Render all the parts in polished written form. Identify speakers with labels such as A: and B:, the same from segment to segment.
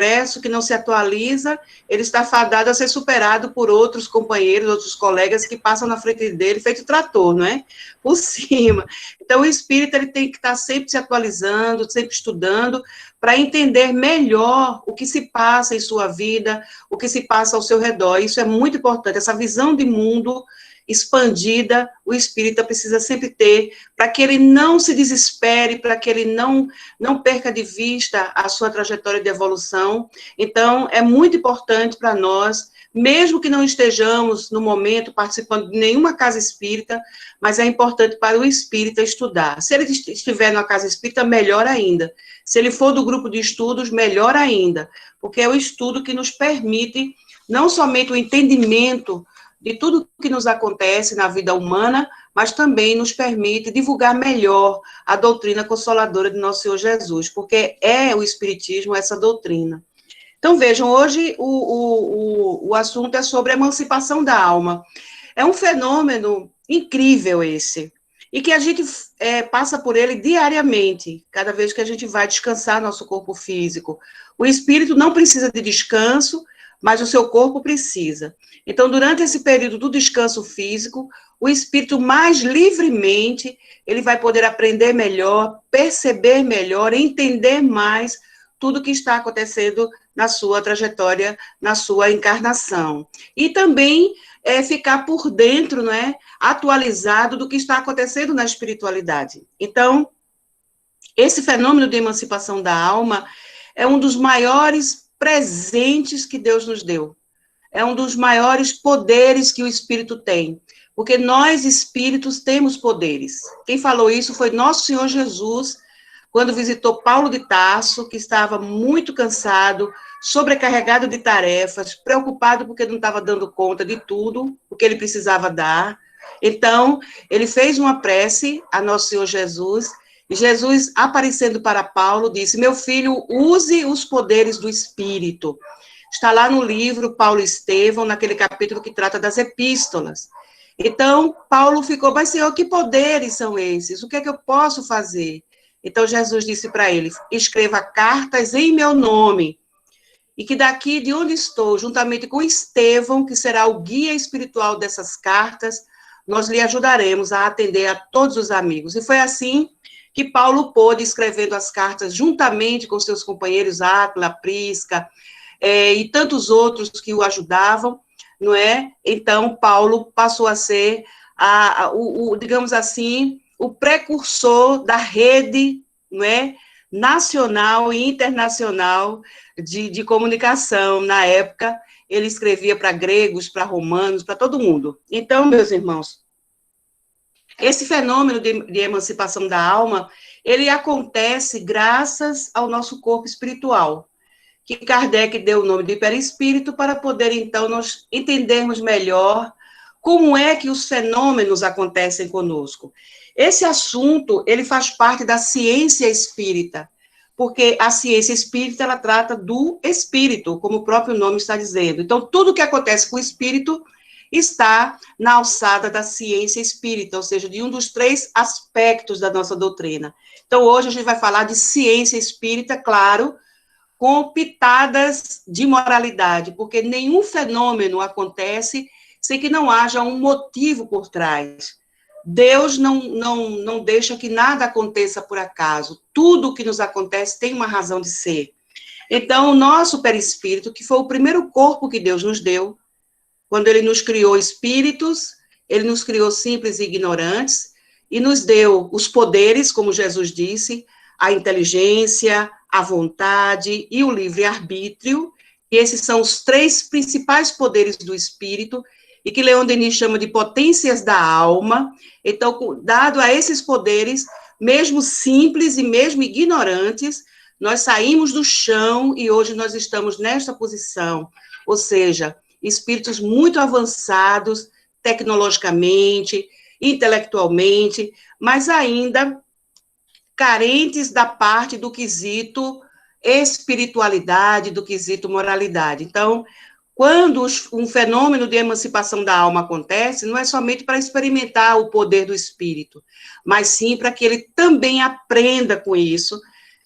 A: progresso, que não se atualiza, ele está fadado a ser superado por outros companheiros, outros colegas que passam na frente dele, feito trator, não é? Por cima. Então, o espírito ele tem que estar sempre se atualizando, sempre estudando, para entender melhor o que se passa em sua vida, o que se passa ao seu redor. Isso é muito importante, essa visão de mundo expandida, o espírita precisa sempre ter, para que ele não se desespere, para que ele não perca de vista a sua trajetória de evolução. Então, é muito importante para nós, mesmo que não estejamos, no momento, participando de nenhuma casa espírita, mas é importante para o espírita estudar. Se ele estiver numa casa espírita, melhor ainda. Se ele for do grupo de estudos, melhor ainda, porque é o estudo que nos permite não somente o entendimento de tudo que nos acontece na vida humana, mas também nos permite divulgar melhor a doutrina consoladora de nosso Senhor Jesus, porque é o Espiritismo essa doutrina. Então, vejam, hoje o assunto é sobre a emancipação da alma. É um fenômeno incrível esse, e que a gente passa por ele diariamente, cada vez que a gente vai descansar nosso corpo físico. O espírito não precisa de descanso, mas o seu corpo precisa. Então, durante esse período do descanso físico, o espírito mais livremente, ele vai poder aprender melhor, perceber melhor, entender mais tudo que está acontecendo na sua trajetória, na sua encarnação. E também ficar por dentro, não é, atualizado do que está acontecendo na espiritualidade. Então, esse fenômeno de emancipação da alma é um dos maiores presentes que Deus nos deu. É um dos maiores poderes que o espírito tem. Porque nós, espíritos, temos poderes. Quem falou isso foi nosso Senhor Jesus, quando visitou Paulo de Tarso, que estava muito cansado, sobrecarregado de tarefas, preocupado porque não estava dando conta de tudo o que ele precisava dar. Então, ele fez uma prece a nosso Senhor Jesus, e Jesus, aparecendo para Paulo, disse: meu filho, use os poderes do Espírito. Está lá no livro Paulo e Estevão, naquele capítulo que trata das epístolas. Então, Paulo ficou: mas Senhor, que poderes são esses? O que é que eu posso fazer? Então, Jesus disse para ele: escreva cartas em meu nome, e que daqui de onde estou, juntamente com Estevão, que será o guia espiritual dessas cartas, nós lhe ajudaremos a atender a todos os amigos. E foi assim que Paulo pôde, escrevendo as cartas juntamente com seus companheiros Áquila, Prisca, e tantos outros que o ajudavam, não é? Então, Paulo passou a ser, digamos assim, o precursor da rede, não é, nacional e internacional de comunicação. Na época, ele escrevia para gregos, para romanos, para todo mundo. Então, meus irmãos, esse fenômeno de emancipação da alma, ele acontece graças ao nosso corpo espiritual, que Kardec deu o nome de perispírito para poder, então, nós entendermos melhor como é que os fenômenos acontecem conosco. Esse assunto, ele faz parte da ciência espírita, porque a ciência espírita, ela trata do espírito, como o próprio nome está dizendo. Então, tudo que acontece com o espírito está na alçada da ciência espírita, ou seja, de um dos 3 aspectos da nossa doutrina. Então, hoje a gente vai falar de ciência espírita, claro, com pitadas de moralidade, porque nenhum fenômeno acontece sem que não haja um motivo por trás. Deus não deixa que nada aconteça por acaso. Tudo que nos acontece tem uma razão de ser. Então, o nosso perispírito, que foi o primeiro corpo que Deus nos deu, quando ele nos criou espíritos, ele nos criou simples e ignorantes, e nos deu os poderes, como Jesus disse, a inteligência, a vontade e o livre-arbítrio, e esses são os 3 principais poderes do espírito, e que Leon Denis chama de potências da alma. Então, dado a esses poderes, mesmo simples e mesmo ignorantes, nós saímos do chão e hoje nós estamos nesta posição, ou seja, espíritos muito avançados, tecnologicamente, intelectualmente, mas ainda carentes da parte do quesito espiritualidade, do quesito moralidade. Então, quando um fenômeno de emancipação da alma acontece, não é somente para experimentar o poder do espírito, mas sim para que ele também aprenda com isso,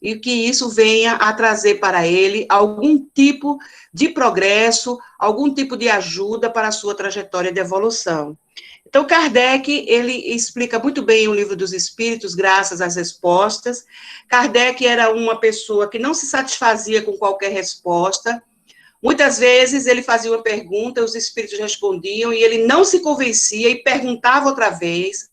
A: e que isso venha a trazer para ele algum tipo de progresso, algum tipo de ajuda para a sua trajetória de evolução. Então, Kardec, ele explica muito bem o Livro dos Espíritos, graças às respostas. Kardec era uma pessoa que não se satisfazia com qualquer resposta. Muitas vezes ele fazia uma pergunta, os espíritos respondiam, e ele não se convencia e perguntava outra vez.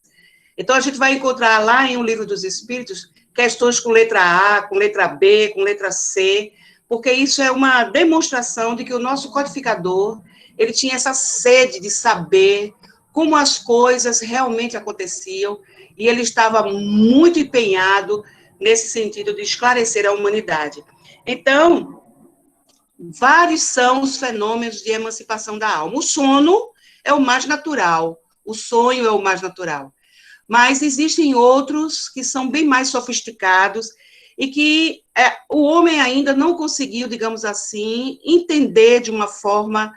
A: Então, a gente vai encontrar lá em O Livro dos Espíritos questões com letra A, com letra B, com letra C, porque isso é uma demonstração de que o nosso codificador, ele tinha essa sede de saber como as coisas realmente aconteciam, e ele estava muito empenhado nesse sentido de esclarecer a humanidade. Então, vários são os fenômenos de emancipação da alma. O sono é o mais natural, o sonho é o mais natural. Mas existem outros que são bem mais sofisticados e que o homem ainda não conseguiu, digamos assim, entender de uma forma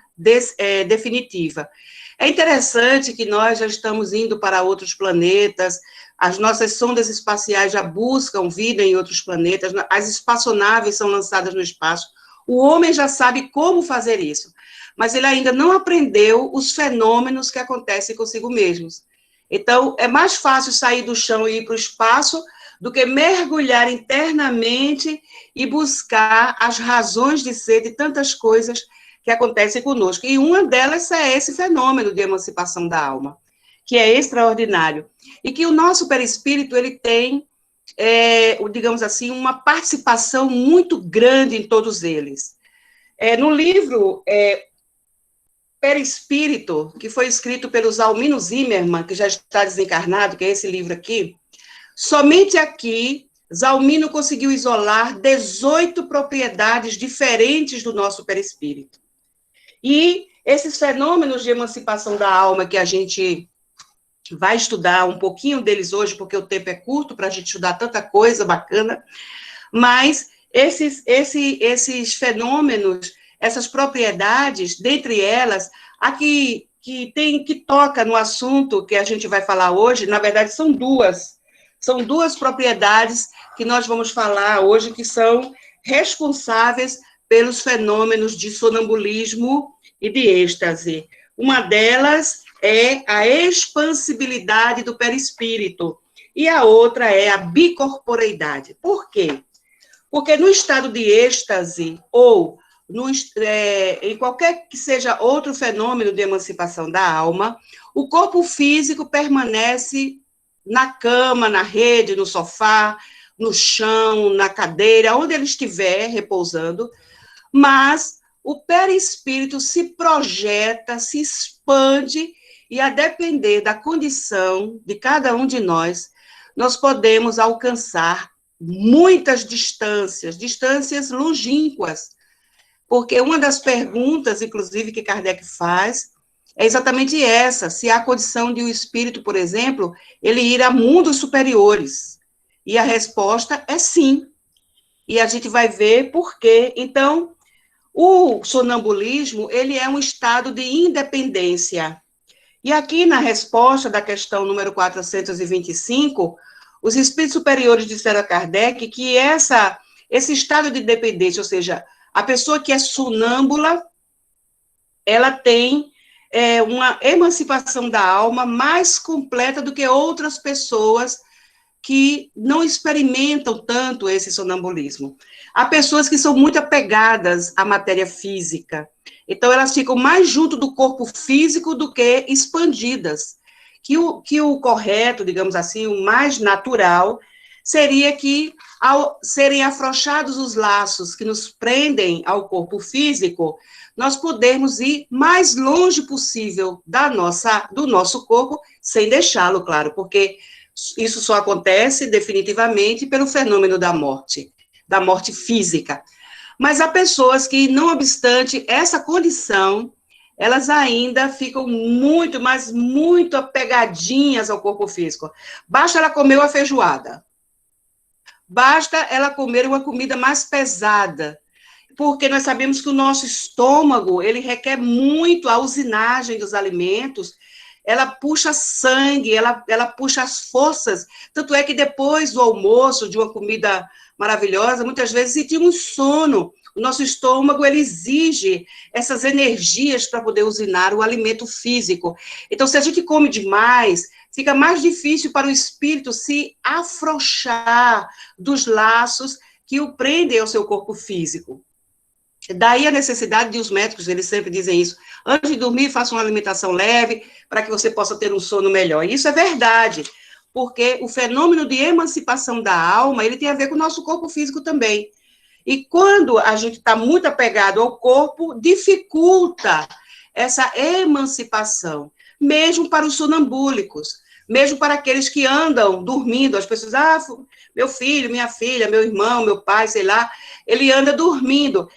A: definitiva. É interessante que nós já estamos indo para outros planetas, as nossas sondas espaciais já buscam vida em outros planetas, as espaçonaves são lançadas no espaço, o homem já sabe como fazer isso, mas ele ainda não aprendeu os fenômenos que acontecem consigo mesmos. Então, é mais fácil sair do chão e ir para o espaço do que mergulhar internamente e buscar as razões de ser de tantas coisas que acontecem conosco. E uma delas é esse fenômeno de emancipação da alma, que é extraordinário. E que o nosso perispírito, ele tem, digamos assim, uma participação muito grande em todos eles. No livro Perispírito, que foi escrito pelo Zalmino Zimmermann, que já está desencarnado, que é esse livro aqui, somente aqui, Zalmino conseguiu isolar 18 propriedades diferentes do nosso perispírito. E esses fenômenos de emancipação da alma, que a gente vai estudar um pouquinho deles hoje, porque o tempo é curto para a gente estudar tanta coisa bacana, mas esses fenômenos, essas propriedades, dentre elas, a que toca no assunto que a gente vai falar hoje, na verdade, são duas propriedades que nós vamos falar hoje, que são responsáveis pelos fenômenos de sonambulismo e de êxtase. Uma delas é a expansibilidade do perispírito, e a outra é a bicorporeidade. Por quê? Porque no estado de êxtase, ou em qualquer que seja outro fenômeno de emancipação da alma, o corpo físico permanece na cama, na rede, no sofá, no chão, na cadeira, onde ele estiver repousando, mas o perispírito se projeta, se expande, e a depender da condição de cada um de nós, nós podemos alcançar muitas distâncias longínquas, porque uma das perguntas, inclusive, que Kardec faz, é exatamente essa, se há condição de o espírito, por exemplo, ele ir a mundos superiores. E a resposta é sim. E a gente vai ver por quê. Então, o sonambulismo, ele é um estado de independência. E aqui na resposta da questão número 425, os espíritos superiores disseram a Kardec que esse estado de dependência, ou seja, a pessoa que é sonâmbula, ela tem uma emancipação da alma mais completa do que outras pessoas que não experimentam tanto esse sonambulismo. Há pessoas que são muito apegadas à matéria física, então elas ficam mais junto do corpo físico do que expandidas. Que o correto, digamos assim, o mais natural, seria que, ao serem afrouxados os laços que nos prendem ao corpo físico, nós podermos ir mais longe possível do nosso corpo, sem deixá-lo, claro, porque isso só acontece definitivamente pelo fenômeno da morte física. Mas há pessoas que, não obstante essa condição, elas ainda ficam muito, mas muito apegadinhas ao corpo físico. Basta ela comer uma feijoada, basta ela comer uma comida mais pesada, porque nós sabemos que o nosso estômago, ele requer muito a usinagem dos alimentos, ela puxa sangue, ela puxa as forças. Tanto é que depois do almoço, de uma comida maravilhosa, muitas vezes sentimos sono. O nosso estômago, ele exige essas energias para poder usinar o alimento físico. Então, se a gente come demais, fica mais difícil para o espírito se afrouxar dos laços que o prendem ao seu corpo físico. Daí a necessidade de os médicos, eles sempre dizem isso, antes de dormir, faça uma alimentação leve, para que você possa ter um sono melhor. E isso é verdade, porque o fenômeno de emancipação da alma, ele tem a ver com o nosso corpo físico também. E quando a gente está muito apegado ao corpo, dificulta essa emancipação, mesmo para os sonambúlicos, mesmo para aqueles que andam dormindo, as pessoas, meu filho, minha filha, meu irmão, meu pai, sei lá, ele anda dormindo.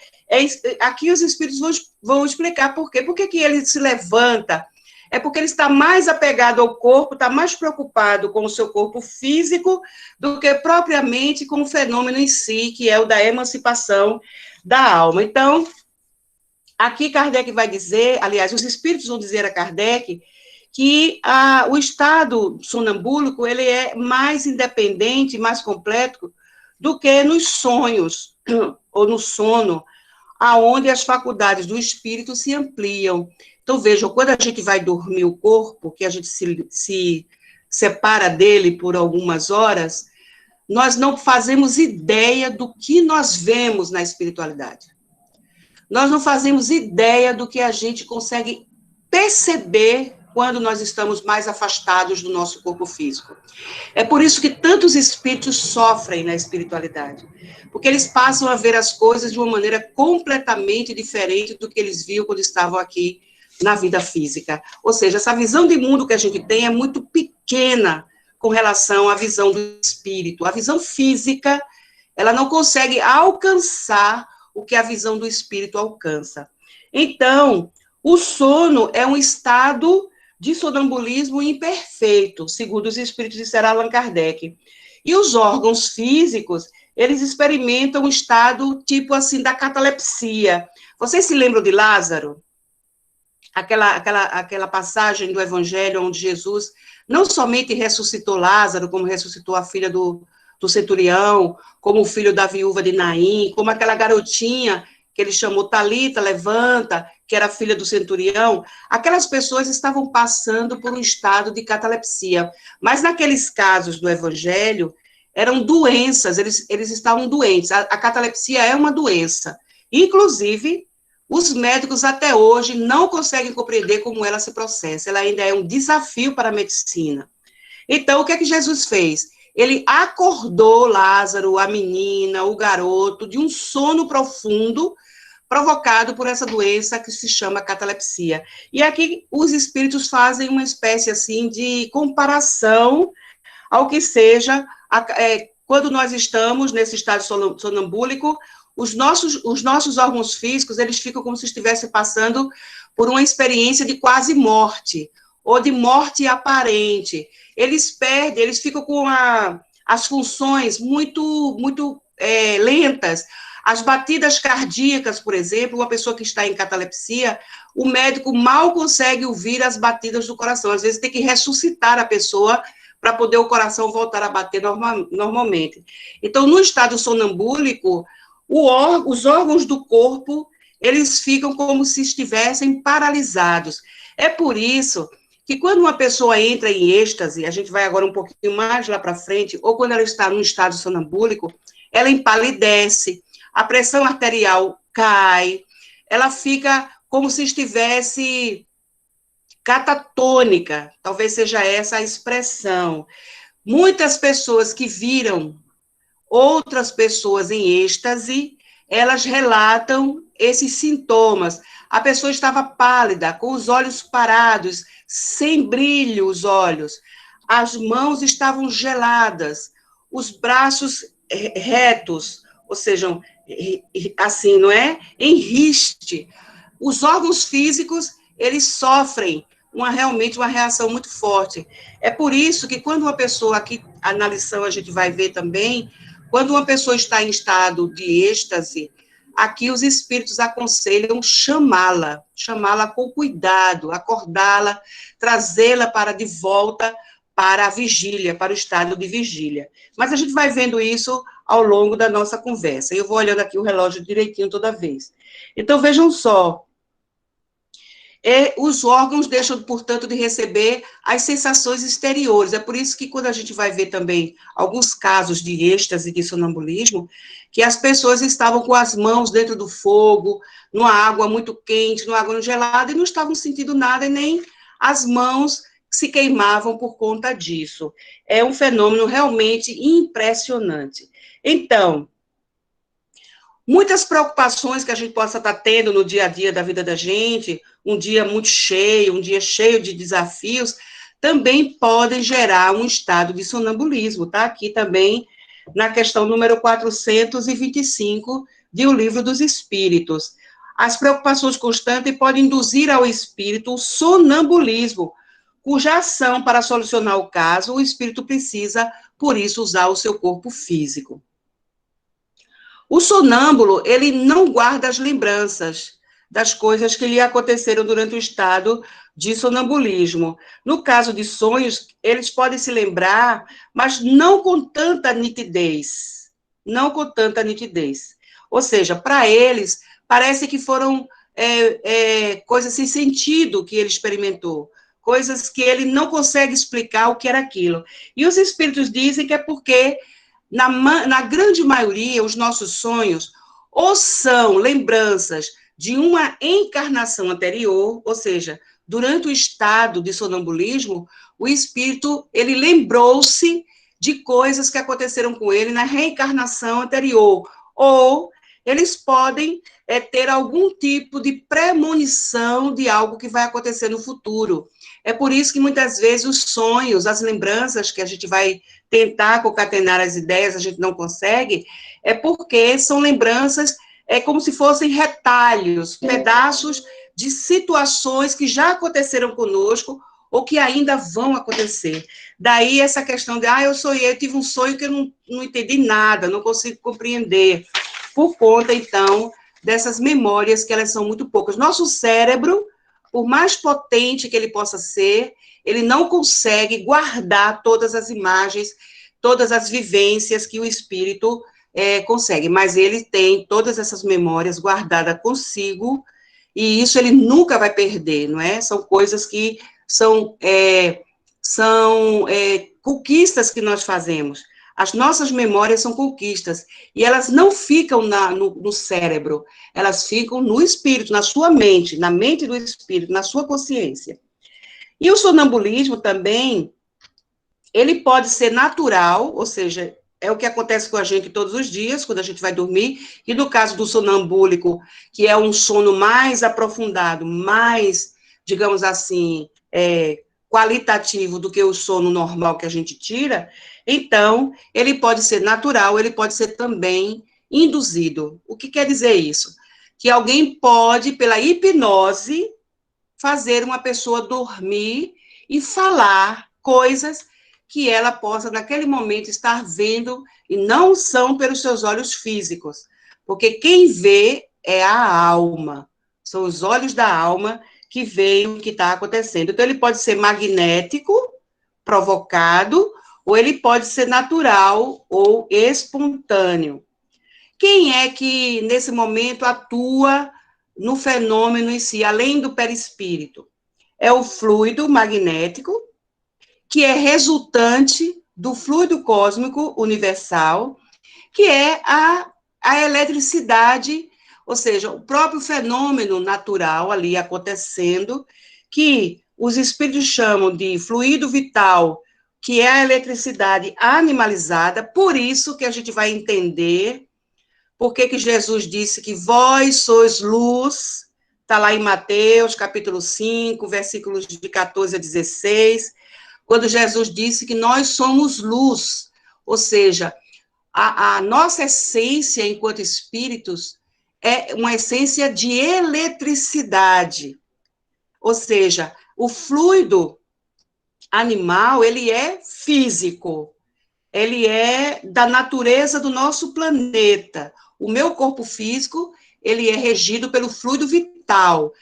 A: Aqui os espíritos vão explicar por quê. Por que ele se levanta? É porque ele está mais apegado ao corpo, está mais preocupado com o seu corpo físico do que propriamente com o fenômeno em si, que é o da emancipação da alma. Então, aqui Kardec vai dizer, aliás, os espíritos vão dizer a Kardec que o estado sonambúlico ele é mais independente, mais completo do que nos sonhos ou no sono, aonde as faculdades do espírito se ampliam. Então, vejam, quando a gente vai dormir o corpo, que a gente se separa dele por algumas horas, nós não fazemos ideia do que nós vemos na espiritualidade. Nós não fazemos ideia do que a gente consegue perceber quando nós estamos mais afastados do nosso corpo físico. É por isso que tantos espíritos sofrem na espiritualidade, porque eles passam a ver as coisas de uma maneira completamente diferente do que eles viam quando estavam aqui na vida física. Ou seja, essa visão de mundo que a gente tem é muito pequena com relação à visão do espírito. A visão física, ela não consegue alcançar o que a visão do espírito alcança. Então, o sono é um estado de sonambulismo imperfeito, segundo os espíritos disseram Allan Kardec. E os órgãos físicos, eles experimentam um estado tipo assim da catalepsia. Vocês se lembram de Lázaro? Aquela passagem do Evangelho onde Jesus não somente ressuscitou Lázaro, como ressuscitou a filha do centurião, como o filho da viúva de Naim, como aquela garotinha que ele chamou Talita, levanta, que era filha do centurião, aquelas pessoas estavam passando por um estado de catalepsia. Mas naqueles casos do Evangelho, eram doenças, eles estavam doentes. A catalepsia é uma doença. Inclusive, os médicos até hoje não conseguem compreender como ela se processa. Ela ainda é um desafio para a medicina. Então, o que é que Jesus fez? Ele acordou Lázaro, a menina, o garoto, de um sono profundo, provocado por essa doença que se chama catalepsia. E aqui os espíritos fazem uma espécie assim de comparação ao que seja, quando nós estamos nesse estado sonambúlico, os nossos órgãos físicos, eles ficam como se estivessem passando por uma experiência de quase morte, ou de morte aparente. Eles perdem, eles ficam com as funções muito lentas. As batidas cardíacas, por exemplo, uma pessoa que está em catalepsia, o médico mal consegue ouvir as batidas do coração. Às vezes tem que ressuscitar a pessoa para poder o coração voltar a bater normalmente. Então, no estado sonambúlico, os órgãos do corpo, eles ficam como se estivessem paralisados. É por isso que quando uma pessoa entra em êxtase, a gente vai agora um pouquinho mais lá para frente, ou quando ela está no estado sonambúlico, ela empalidece, a pressão arterial cai, ela fica como se estivesse catatônica, talvez seja essa a expressão. Muitas pessoas que viram outras pessoas em êxtase, elas relatam esses sintomas. A pessoa estava pálida, com os olhos parados, sem brilho os olhos, as mãos estavam geladas, os braços retos, ou seja, assim, não é? Em riste. Os órgãos físicos, eles sofrem realmente uma reação muito forte. É por isso que quando uma pessoa, aqui na lição a gente vai ver também, quando uma pessoa está em estado de êxtase, aqui os espíritos aconselham chamá-la com cuidado, acordá-la, trazê-la para de volta para a vigília, para o estado de vigília. Mas a gente vai vendo isso ao longo da nossa conversa. Eu vou olhando aqui o relógio direitinho toda vez. Então, vejam só, os órgãos deixam, portanto, de receber as sensações exteriores. É por isso que, quando a gente vai ver também alguns casos de êxtase, de sonambulismo, que as pessoas estavam com as mãos dentro do fogo, numa água muito quente, numa água gelada, e não estavam sentindo nada, e nem as mãos se queimavam por conta disso. É um fenômeno realmente impressionante. Então, muitas preocupações que a gente possa estar tendo no dia a dia da vida da gente, um dia muito cheio, um dia cheio de desafios, também podem gerar um estado de sonambulismo, tá? Aqui também na questão número 425 de O Livro dos Espíritos. As preocupações constantes podem induzir ao espírito o sonambulismo, cuja ação para solucionar o caso, o espírito precisa, por isso, usar o seu corpo físico. O sonâmbulo, ele não guarda as lembranças das coisas que lhe aconteceram durante o estado de sonambulismo. No caso de sonhos, eles podem se lembrar, mas não com tanta nitidez. Não com tanta nitidez. Ou seja, para eles, parece que foram coisas sem sentido que ele experimentou, coisas que ele não consegue explicar o que era aquilo. E os espíritos dizem que é porque na grande maioria, os nossos sonhos ou são lembranças de uma encarnação anterior, ou seja, durante o estado de sonambulismo, o espírito, ele lembrou-se de coisas que aconteceram com ele na reencarnação anterior, ou eles podem ter algum tipo de premonição de algo que vai acontecer no futuro. É por isso que, muitas vezes, os sonhos, as lembranças que a gente vai tentar concatenar as ideias, a gente não consegue, é porque são lembranças, como se fossem retalhos, pedaços de situações que já aconteceram conosco ou que ainda vão acontecer. Daí essa questão de, eu sonhei, eu tive um sonho que eu não entendi nada, não consigo compreender, por conta, então, dessas memórias que elas são muito poucas. Nosso cérebro, por mais potente que ele possa ser, ele não consegue guardar todas as imagens, todas as vivências que o espírito consegue, mas ele tem todas essas memórias guardadas consigo, e isso ele nunca vai perder, não é? São coisas que são conquistas que nós fazemos. As nossas memórias são conquistas, e elas não ficam no cérebro, elas ficam no espírito, na sua mente, na mente do espírito, na sua consciência. E o sonambulismo também, ele pode ser natural, ou seja, é o que acontece com a gente todos os dias, quando a gente vai dormir, e no caso do sonambúlico, que é um sono mais aprofundado, mais, digamos assim, qualitativo do que o sono normal que a gente tira, então, ele pode ser natural, ele pode ser também induzido. O que quer dizer isso? Que alguém pode, pela hipnose, fazer uma pessoa dormir e falar coisas que ela possa, naquele momento, estar vendo, e não são pelos seus olhos físicos, porque quem vê é a alma, são os olhos da alma que veem o que está acontecendo. Então, ele pode ser magnético, provocado, ou ele pode ser natural ou espontâneo. Quem é que, nesse momento, atua no fenômeno em si, além do perispírito? É o fluido magnético, que é resultante do fluido cósmico universal, que é a eletricidade, ou seja, o próprio fenômeno natural ali acontecendo, que os espíritos chamam de fluido vital, que é a eletricidade animalizada. Por isso que a gente vai entender por que Jesus disse que vós sois luz, está lá em Mateus, capítulo 5, versículos de 14 a 16, quando Jesus disse que nós somos luz, ou seja, a nossa essência enquanto espíritos é uma essência de eletricidade, ou seja, o fluido animal, ele é físico, ele é da natureza do nosso planeta. O meu corpo físico, ele é regido pelo fluido vital,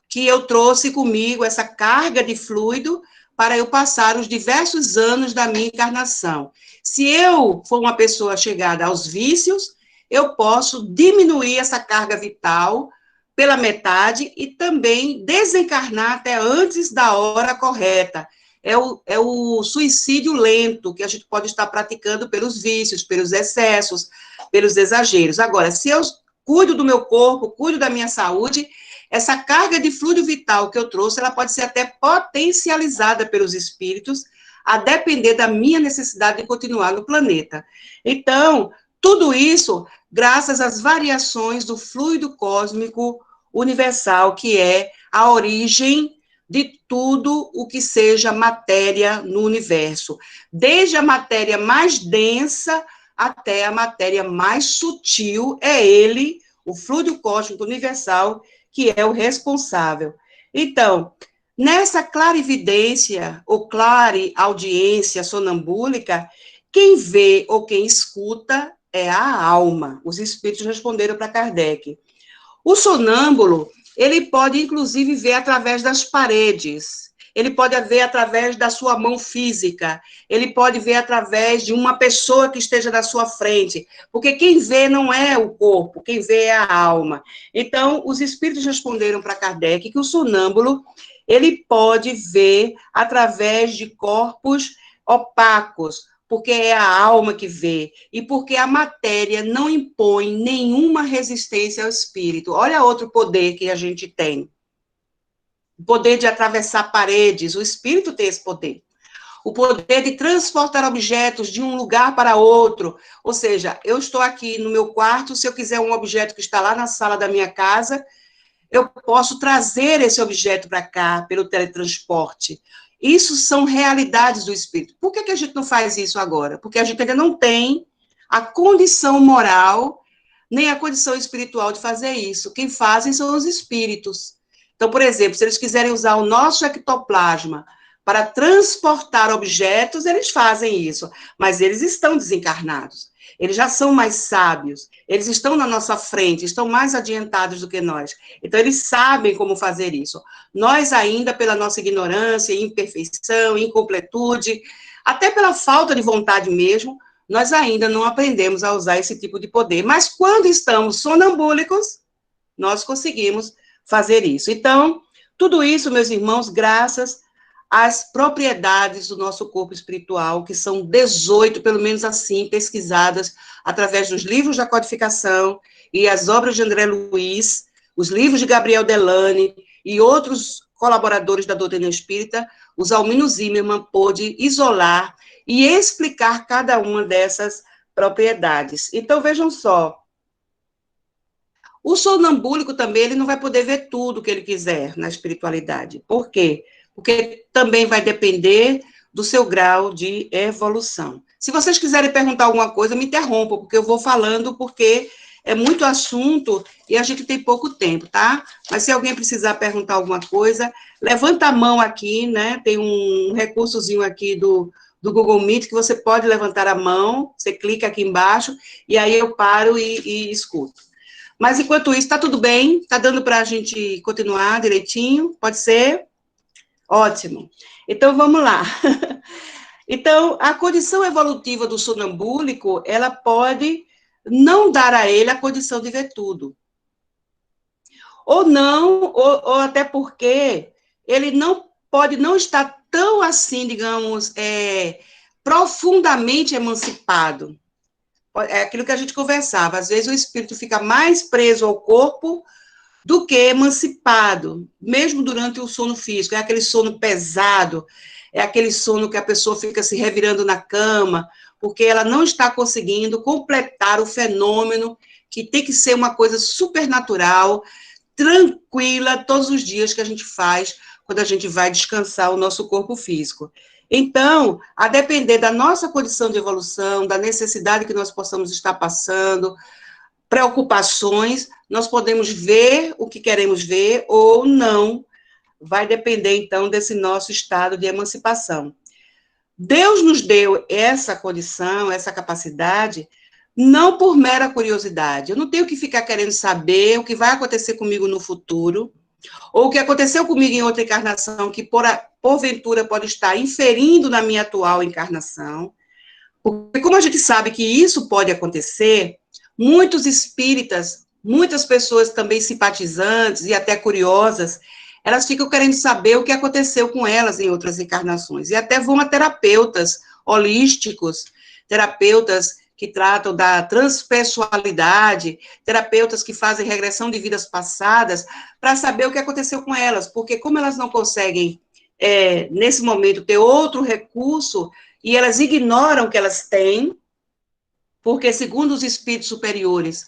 A: que eu trouxe comigo essa carga de fluido para eu passar os diversos anos da minha encarnação. Se eu for uma pessoa chegada aos vícios, eu posso diminuir essa carga vital pela metade e também desencarnar até antes da hora correta. É o suicídio lento que a gente pode estar praticando pelos vícios, pelos excessos, pelos exageros. Agora, se eu cuido do meu corpo, cuido da minha saúde, essa carga de fluido vital que eu trouxe, ela pode ser até potencializada pelos espíritos, a depender da minha necessidade de continuar no planeta. Então, tudo isso graças às variações do fluido cósmico universal, que é a origem de tudo o que seja matéria no universo, desde a matéria mais densa até a matéria mais sutil, é ele, o fluido cósmico universal, que é o responsável. Então, nessa clarividência, ou clareaudiência sonambúlica, quem vê ou quem escuta é a alma. Os espíritos responderam para Kardec. O sonâmbulo, ele pode, inclusive, ver através das paredes, ele pode ver através da sua mão física, ele pode ver através de uma pessoa que esteja na sua frente, porque quem vê não é o corpo, quem vê é a alma. Então, os espíritos responderam para Kardec que o sonâmbulo, ele pode ver através de corpos opacos, porque é a alma que vê, e porque a matéria não impõe nenhuma resistência ao espírito. Olha outro poder que a gente tem. O poder de atravessar paredes, o espírito tem esse poder. O poder de transportar objetos de um lugar para outro. Ou seja, eu estou aqui no meu quarto, se eu quiser um objeto que está lá na sala da minha casa, eu posso trazer esse objeto para cá, pelo teletransporte. Isso são realidades do espírito. Por que a gente não faz isso agora? Porque a gente ainda não tem a condição moral, nem a condição espiritual de fazer isso. Quem fazem são os espíritos. Então, por exemplo, se eles quiserem usar o nosso ectoplasma para transportar objetos, eles fazem isso. Mas eles estão desencarnados. Eles já são mais sábios. Eles estão na nossa frente, estão mais adiantados do que nós. Então, eles sabem como fazer isso. Nós ainda, pela nossa ignorância, imperfeição, incompletude, até pela falta de vontade mesmo, nós ainda não aprendemos a usar esse tipo de poder. Mas quando estamos sonambúlicos, nós conseguimos fazer isso. Então, tudo isso, meus irmãos, graças às propriedades do nosso corpo espiritual, que são 18, pelo menos assim, pesquisadas através dos livros da codificação e as obras de André Luiz, os livros de Gabriel Delane e outros colaboradores da doutrina espírita, o Zalmino Zimmermann pôde isolar e explicar cada uma dessas propriedades. Então, vejam só, o sonambúlico também, ele não vai poder ver tudo que ele quiser na espiritualidade. Por quê? Porque também vai depender do seu grau de evolução. Se vocês quiserem perguntar alguma coisa, me interrompam, porque eu vou falando, porque é muito assunto e a gente tem pouco tempo, tá? Mas se alguém precisar perguntar alguma coisa, levanta a mão aqui, né? Tem um recursozinho aqui do Google Meet que você pode levantar a mão, você clica aqui embaixo, e aí eu paro e escuto. Mas, enquanto isso, está tudo bem? Está dando para a gente continuar direitinho? Pode ser? Ótimo. Então, vamos lá. Então, a condição evolutiva do sonambúlico, ela pode não dar a ele a condição de ver tudo. Ou não, ou até porque ele não pode não estar tão assim, digamos, profundamente emancipado. É aquilo que a gente conversava, às vezes o espírito fica mais preso ao corpo do que emancipado, mesmo durante o sono físico, é aquele sono pesado, é aquele sono que a pessoa fica se revirando na cama, porque ela não está conseguindo completar o fenômeno, que tem que ser uma coisa supernatural, tranquila, todos os dias que a gente faz, quando a gente vai descansar o nosso corpo físico. Então, a depender da nossa condição de evolução, da necessidade que nós possamos estar passando, preocupações, nós podemos ver o que queremos ver ou não. Vai depender, então, desse nosso estado de emancipação. Deus nos deu essa condição, essa capacidade, não por mera curiosidade. Eu não tenho que ficar querendo saber o que vai acontecer comigo no futuro, ou o que aconteceu comigo em outra encarnação, que porventura pode estar inferindo na minha atual encarnação. Porque como a gente sabe que isso pode acontecer, muitos espíritas, muitas pessoas também simpatizantes e até curiosas, elas ficam querendo saber o que aconteceu com elas em outras encarnações. E até vão a terapeutas holísticos, terapeutas que tratam da transpessoalidade, terapeutas que fazem regressão de vidas passadas, para saber o que aconteceu com elas, porque como elas não conseguem, nesse momento, ter outro recurso, e elas ignoram que elas têm, porque, segundo os espíritos superiores,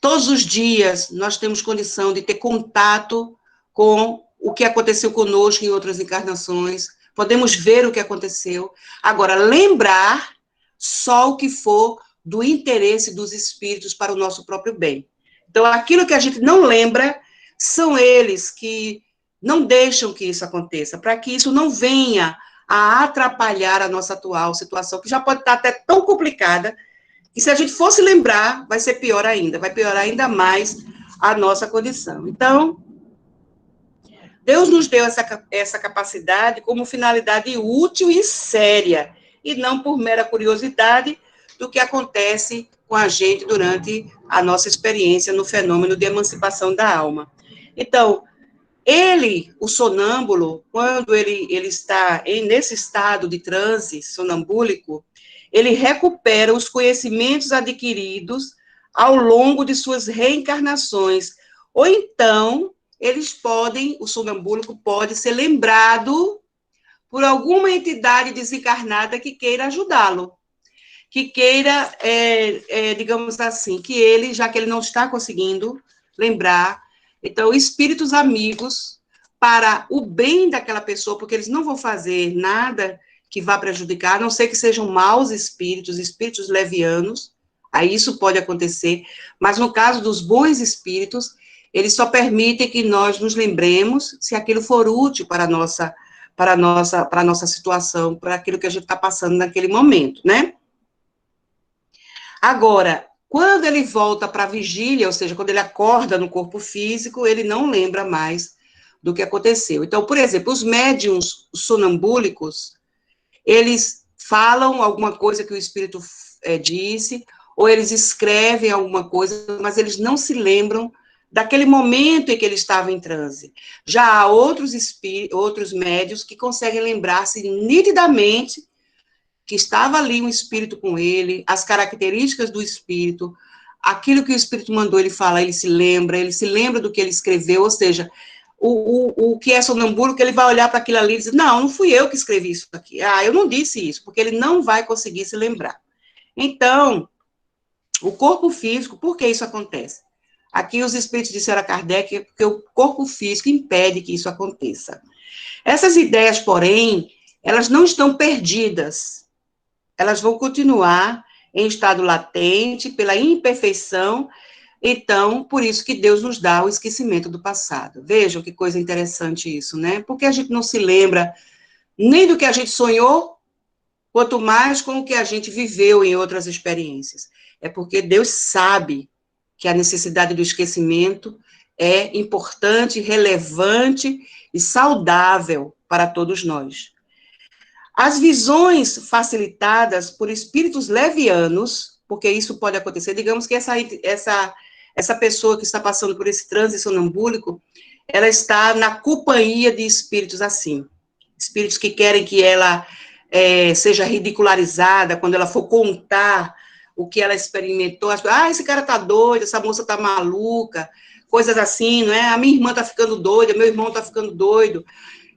A: todos os dias nós temos condição de ter contato com o que aconteceu conosco em outras encarnações, podemos ver o que aconteceu. Agora, lembrar só o que for do interesse dos espíritos para o nosso próprio bem. Então, aquilo que a gente não lembra, são eles que não deixam que isso aconteça, para que isso não venha a atrapalhar a nossa atual situação, que já pode estar até tão complicada, e se a gente fosse lembrar, vai ser pior ainda, vai piorar ainda mais a nossa condição. Então, Deus nos deu essa capacidade como finalidade útil e séria, e não por mera curiosidade do que acontece com a gente durante a nossa experiência no fenômeno de emancipação da alma. Então, ele, o sonâmbulo, quando ele está nesse estado de transe sonambúlico, ele recupera os conhecimentos adquiridos ao longo de suas reencarnações. Ou então, o sonambúlico pode ser lembrado por alguma entidade desencarnada que queira ajudá-lo, que queira, digamos assim, que ele, já que ele não está conseguindo lembrar, então, espíritos amigos, para o bem daquela pessoa, porque eles não vão fazer nada que vá prejudicar, a não ser que sejam maus espíritos, espíritos levianos, aí isso pode acontecer, mas no caso dos bons espíritos, eles só permitem que nós nos lembremos se aquilo for útil para a nossa situação, para aquilo que a gente está passando naquele momento, né? Agora, quando ele volta para a vigília, ou seja, quando ele acorda no corpo físico, ele não lembra mais do que aconteceu. Então, por exemplo, os médiums sonambúlicos, eles falam alguma coisa que o espírito disse, ou eles escrevem alguma coisa, mas eles não se lembram daquele momento em que ele estava em transe. Já há outros médiuns que conseguem lembrar-se nitidamente que estava ali um espírito com ele, as características do espírito, aquilo que o espírito mandou ele falar, ele se lembra do que ele escreveu, ou seja, o que é sonambúlico, ele vai olhar para aquilo ali e dizer, não fui eu que escrevi isso aqui, eu não disse isso, porque ele não vai conseguir se lembrar. Então, o corpo físico, por que isso acontece? Aqui os espíritos disseram a Kardec que o corpo físico impede que isso aconteça. Essas ideias, porém, elas não estão perdidas, elas vão continuar em estado latente, pela imperfeição, então, por isso que Deus nos dá o esquecimento do passado. Vejam que coisa interessante isso, né? Porque a gente não se lembra nem do que a gente sonhou, quanto mais com o que a gente viveu em outras experiências. É porque Deus sabe que a necessidade do esquecimento é importante, relevante e saudável para todos nós. As visões facilitadas por espíritos levianos, porque isso pode acontecer, digamos que essa pessoa que está passando por esse transe sonambúlico, ela está na companhia de espíritos assim, espíritos que querem que ela seja ridicularizada quando ela for contar o que ela experimentou, esse cara tá doido, essa moça tá maluca, coisas assim, não é? A minha irmã tá ficando doida, meu irmão tá ficando doido.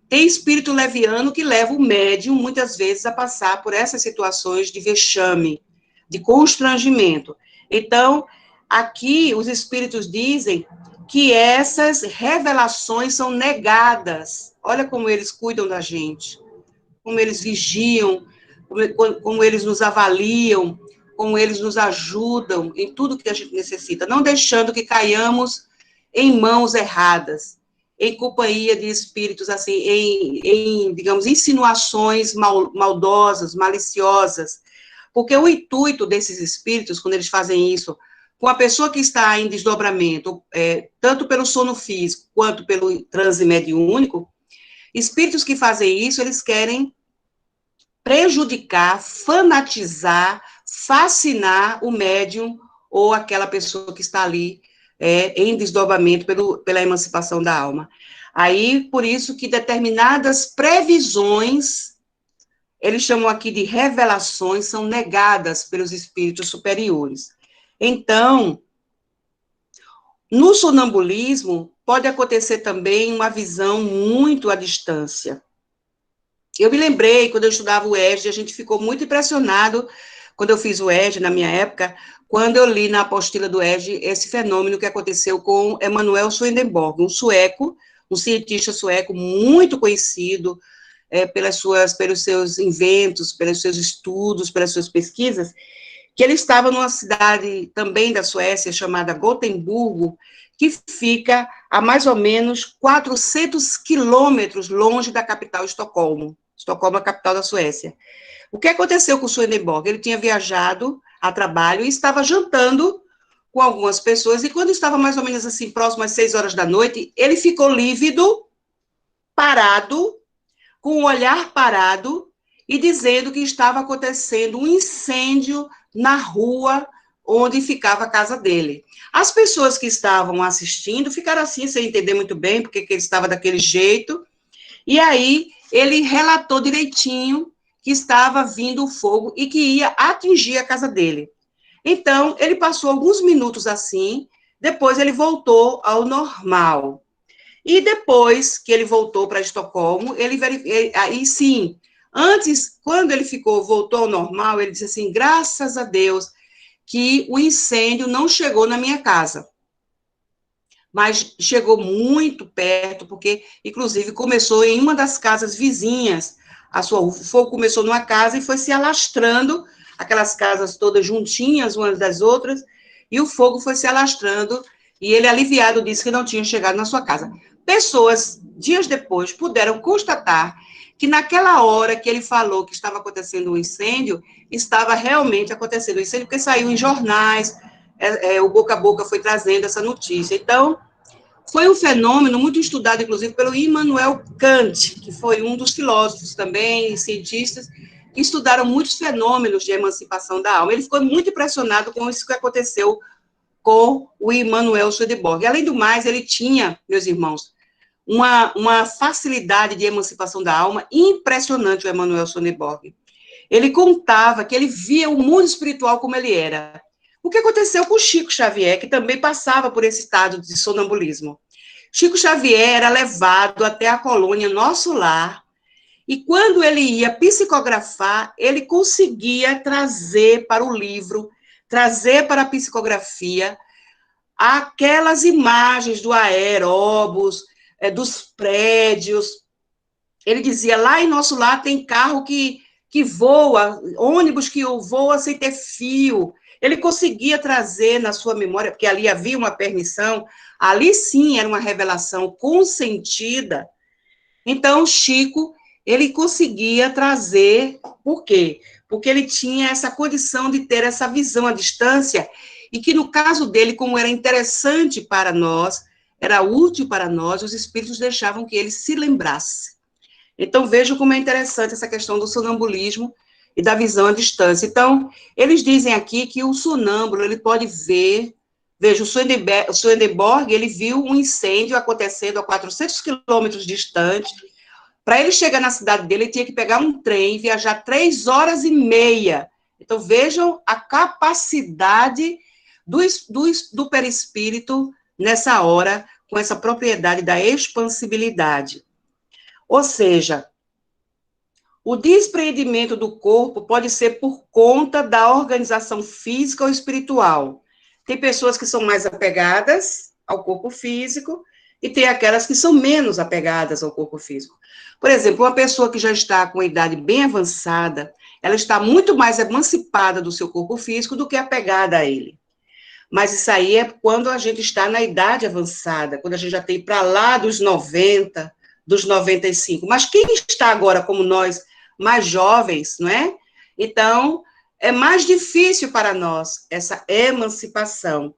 A: Tem espírito leviano que leva o médium, muitas vezes, a passar por essas situações de vexame, de constrangimento. Então, aqui, os espíritos dizem que essas revelações são negadas. Olha como eles cuidam da gente, como eles vigiam, como eles nos avaliam, como eles nos ajudam em tudo que a gente necessita, não deixando que caiamos em mãos erradas, em companhia de espíritos, assim, digamos, insinuações maldosas, maliciosas, Porque o intuito desses espíritos, quando eles fazem isso, com a pessoa que está em desdobramento, tanto pelo sono físico, quanto pelo transe mediúnico, espíritos que fazem isso, eles querem prejudicar, fanatizar, fascinar o médium ou aquela pessoa que está ali em desdobramento pela emancipação da alma. Aí, por isso que determinadas previsões, eles chamam aqui de revelações, são negadas pelos espíritos superiores. Então, no sonambulismo, pode acontecer também uma visão muito à distância. Eu me lembrei, quando eu estudava o EJD, a gente ficou muito impressionado, quando eu fiz o EJD, na minha época, quando eu li na apostila do EJD esse fenômeno que aconteceu com Emanuel Swedenborg, um sueco, um cientista sueco muito conhecido pelos seus inventos, pelos seus estudos, pelas suas pesquisas, que ele estava numa cidade também da Suécia, chamada Gotemburgo, que fica a mais ou menos 400 quilômetros longe da capital, Estocolmo. Estocolmo é a capital da Suécia. O que aconteceu com o Swedenborg? Ele tinha viajado a trabalho e estava jantando com algumas pessoas, e quando estava mais ou menos assim, próximo às 6 horas da noite, ele ficou lívido, parado, com o olhar parado, e dizendo que estava acontecendo um incêndio na rua onde ficava a casa dele. As pessoas que estavam assistindo ficaram assim, sem entender muito bem porque que ele estava daquele jeito, e aí ele relatou direitinho que estava vindo o fogo e que ia atingir a casa dele. Então, ele passou alguns minutos assim, depois ele voltou ao normal. E depois que ele voltou para Estocolmo, aí sim, antes, quando ele voltou ao normal, ele disse assim, graças a Deus que o incêndio não chegou na minha casa. Mas chegou muito perto, porque, inclusive, começou em uma das casas vizinhas. O fogo começou numa casa e foi se alastrando, aquelas casas todas juntinhas, umas das outras, e o fogo foi se alastrando, e ele, aliviado, disse que não tinha chegado na sua casa. Pessoas, dias depois, puderam constatar que naquela hora que ele falou que estava acontecendo um incêndio, estava realmente acontecendo um incêndio, porque saiu em jornais, o boca a boca foi trazendo essa notícia. Então, foi um fenômeno muito estudado, inclusive, pelo Immanuel Kant, que foi um dos filósofos também, cientistas, que estudaram muitos fenômenos de emancipação da alma. Ele ficou muito impressionado com isso que aconteceu com o Emanuel Swedenborg. Além do mais, ele tinha, meus irmãos, uma facilidade de emancipação da alma impressionante, o Emanuel Swedenborg. Ele contava que ele via o mundo espiritual como ele era. O que aconteceu com Chico Xavier, que também passava por esse estado de sonambulismo. Chico Xavier era levado até a colônia Nosso Lar, e quando ele ia psicografar, ele conseguia trazer para o livro, trazer para a psicografia, aquelas imagens do aeróbus, dos prédios. Ele dizia, lá em Nosso Lar tem carro que voa, ônibus que voa sem ter fio. Ele conseguia trazer na sua memória, porque ali havia uma permissão, ali sim era uma revelação consentida. Então, Chico, ele conseguia trazer, por quê? Porque ele tinha essa condição de ter essa visão à distância, e que no caso dele, como era interessante para nós, era útil para nós, os espíritos deixavam que ele se lembrasse. Então, vejam como é interessante essa questão do sonambulismo e da visão à distância. Então, eles dizem aqui que o sonâmbulo, ele pode ver, veja, o Swedenborg, ele viu um incêndio acontecendo a 400 quilômetros distante. Para ele chegar na cidade dele, ele tinha que pegar um trem, viajar 3 horas e meia. Então, vejam a capacidade do perispírito nessa hora, com essa propriedade da expansibilidade. Ou seja, o despreendimento do corpo pode ser por conta da organização física ou espiritual. Tem pessoas que são mais apegadas ao corpo físico e tem aquelas que são menos apegadas ao corpo físico. Por exemplo, uma pessoa que já está com uma idade bem avançada, ela está muito mais emancipada do seu corpo físico do que apegada a ele. Mas isso aí é quando a gente está na idade avançada, quando a gente já tem para lá dos 90, dos 95. Mas quem está agora como nós, mais jovens, não é? Então, é mais difícil para nós essa emancipação.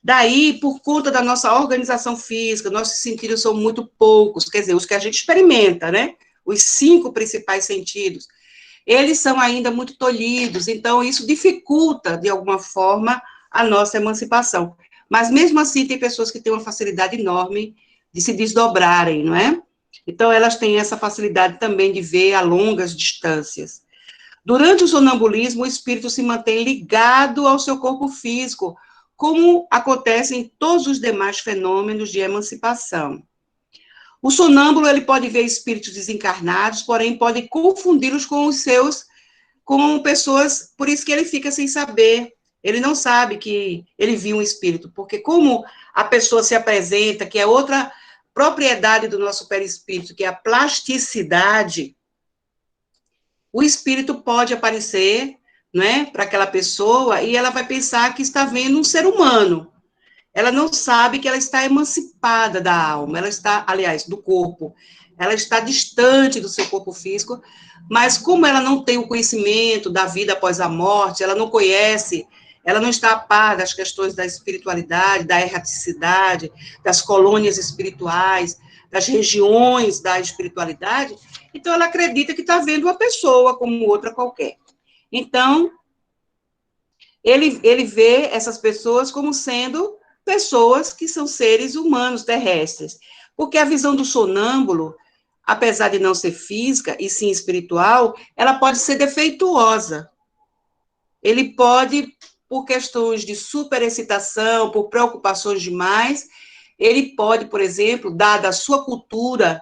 A: Daí, por conta da nossa organização física, nossos sentidos são muito poucos, quer dizer, os que a gente experimenta, né? Os 5 principais sentidos, eles são ainda muito tolhidos, então isso dificulta, de alguma forma, a nossa emancipação. Mas, mesmo assim, tem pessoas que têm uma facilidade enorme de se desdobrarem, não é? Então, elas têm essa facilidade também de ver a longas distâncias. Durante o sonambulismo, o espírito se mantém ligado ao seu corpo físico, como acontece em todos os demais fenômenos de emancipação. O sonâmbulo, ele pode ver espíritos desencarnados, porém pode confundi-los com os seus, com pessoas, por isso que ele fica sem saber. Ele não sabe que ele viu um espírito, porque como a pessoa se apresenta, que é outra propriedade do nosso perispírito, que é a plasticidade, o espírito pode aparecer, né, para aquela pessoa, e ela vai pensar que está vendo um ser humano. Ela não sabe que ela está emancipada da alma, ela está, aliás, do corpo. Ela está distante do seu corpo físico, mas como ela não tem o conhecimento da vida após a morte, ela não conhece, ela não está a par das questões da espiritualidade, da erraticidade, das colônias espirituais, das regiões da espiritualidade, então ela acredita que está vendo uma pessoa como outra qualquer. Então, ele vê essas pessoas como sendo pessoas que são seres humanos terrestres. Porque a visão do sonâmbulo, apesar de não ser física e sim espiritual, ela pode ser defeituosa. Ele pode, por questões de superexcitação, por preocupações demais, ele pode, por exemplo, dada a sua cultura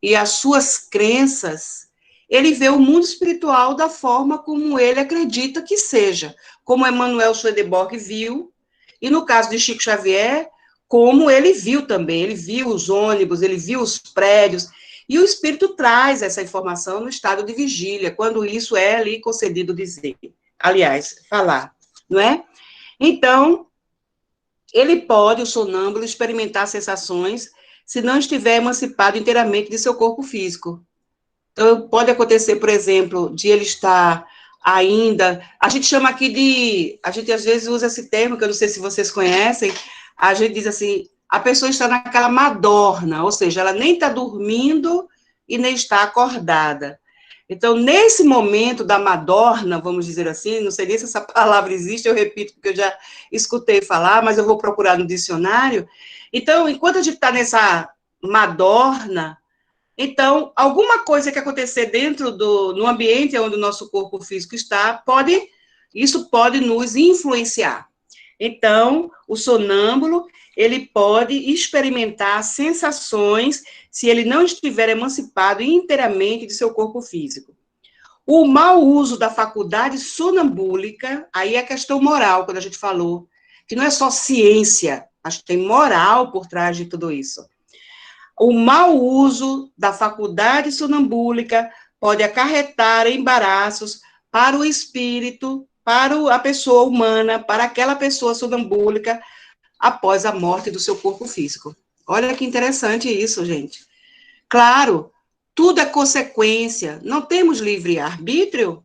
A: e as suas crenças, ele vê o mundo espiritual da forma como ele acredita que seja, como Emmanuel Swedenborg viu, e no caso de Chico Xavier, como ele viu também, ele viu os ônibus, ele viu os prédios, e o espírito traz essa informação no estado de vigília, quando isso é ali concedido dizer, aliás, falar, não é? Então, ele pode, o sonâmbulo, experimentar sensações se não estiver emancipado inteiramente de seu corpo físico. Então, pode acontecer, por exemplo, de ele estar ainda, a gente chama aqui de, a gente às vezes usa esse termo, que eu não sei se vocês conhecem, a gente diz assim, a pessoa está naquela madorna, ou seja, ela nem está dormindo e nem está acordada. Então, nesse momento da madorna, vamos dizer assim, não sei nem se essa palavra existe, eu repito porque eu já escutei falar, mas eu vou procurar no dicionário. Então, enquanto a gente está nessa madorna, então, alguma coisa que acontecer dentro no ambiente onde o nosso corpo físico está, isso pode nos influenciar. Então, o sonâmbulo, ele pode experimentar sensações se ele não estiver emancipado inteiramente de seu corpo físico. O mau uso da faculdade sonambúlica, aí é a questão moral, quando a gente falou, que não é só ciência, mas tem moral por trás de tudo isso. O mau uso da faculdade sonambúlica pode acarretar embaraços para o espírito, para a pessoa humana, para aquela pessoa sonambúlica, após a morte do seu corpo físico. Olha que interessante isso, gente. Claro, tudo é consequência. Não temos livre-arbítrio?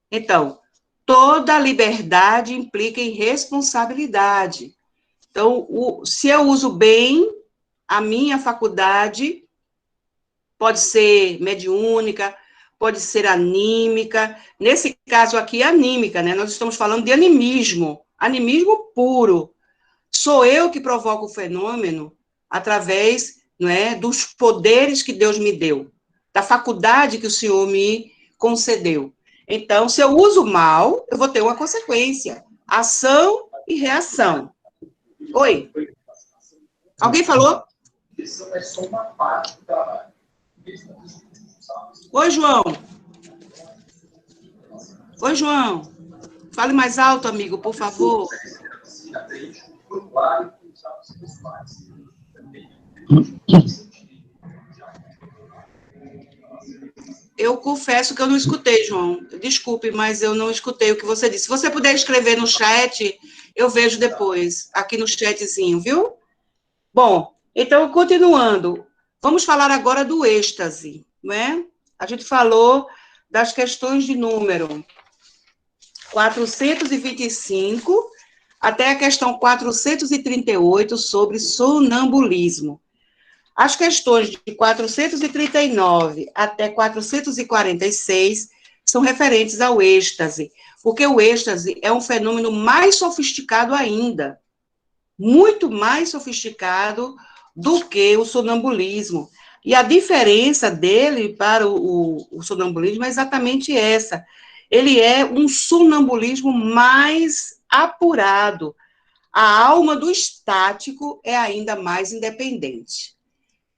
A: Então, toda liberdade implica em responsabilidade. Então, se eu uso bem a minha faculdade, pode ser mediúnica, pode ser anímica. Nesse caso aqui, anímica, né? Nós estamos falando de animismo puro. Sou eu que provoco o fenômeno através, não é, dos poderes que Deus me deu, da faculdade que o Senhor me concedeu. Então, se eu uso mal, eu vou ter uma consequência. Ação e reação. Oi? Alguém falou?
B: Isso é só uma parte do trabalho.
A: Oi, João. Oi, João. Fale mais alto, amigo, por favor. Eu confesso que eu não escutei, João. Desculpe, mas eu não escutei o que você disse. Se você puder escrever no chat, eu vejo depois, aqui no chatzinho, viu? Bom, então, continuando, vamos falar agora do êxtase, não é? A gente falou das questões de número. 425 até a questão 438 sobre sonambulismo. As questões de 439 até 446 são referentes ao êxtase, porque o êxtase é um fenômeno mais sofisticado ainda, muito mais sofisticado do que o sonambulismo. E a diferença dele para o sonambulismo é exatamente essa. Ele é um sonambulismo mais apurado. A alma do estático é ainda mais independente.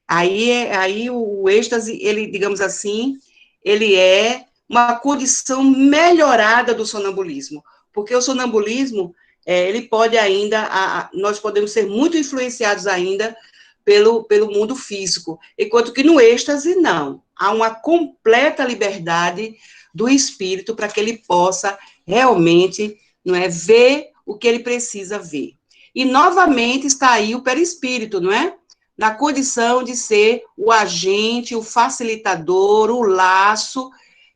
A: Aí o êxtase, ele, digamos assim, ele é uma condição melhorada do sonambulismo, porque o sonambulismo, ele pode ainda, nós podemos ser muito influenciados ainda pelo mundo físico, enquanto que no êxtase, não. Há uma completa liberdade do espírito para que ele possa realmente, não é, ver o que ele precisa ver. E, novamente, está aí o perispírito, não é? Na condição de ser o agente, o facilitador, o laço